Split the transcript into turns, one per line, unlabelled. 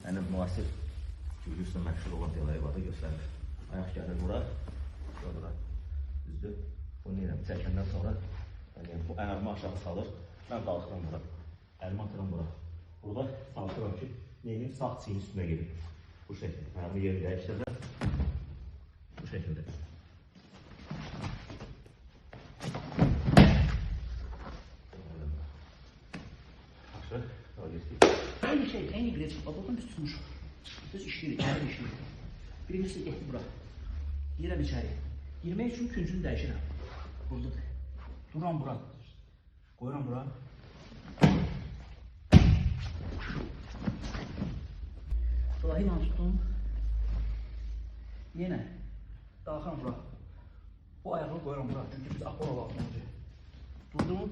Yəni müasir güclüsünə məşhur olan Delayevada göstərir. Ayaq gəlir bura, bura, düzdür. Bunu yine çəkəndən sonra bu əlimi aşağı salır. Mən qalxıram bura, əlimi atıram bura. Burada saltıram ki, neyini sağ çiyin üstünə gedir. Bu şəkildə. Əlimi yeri dəyişdirirəm. Bu şəkildə.
Aynı şey, aynı bilet bakın biz tutmuş. Biz işliyoruz, içeri işliyoruz. Birincisi getdi bura. Girəm içeri. Girmək üçün küncünü dəyişirəm. Buradadır. Duram bura. Qoyuram bura. Silahıyla tutdum. Yenə qalxam bura. Bu ayağı qoyuram bura. Çünki biz apor olaq. Durdum.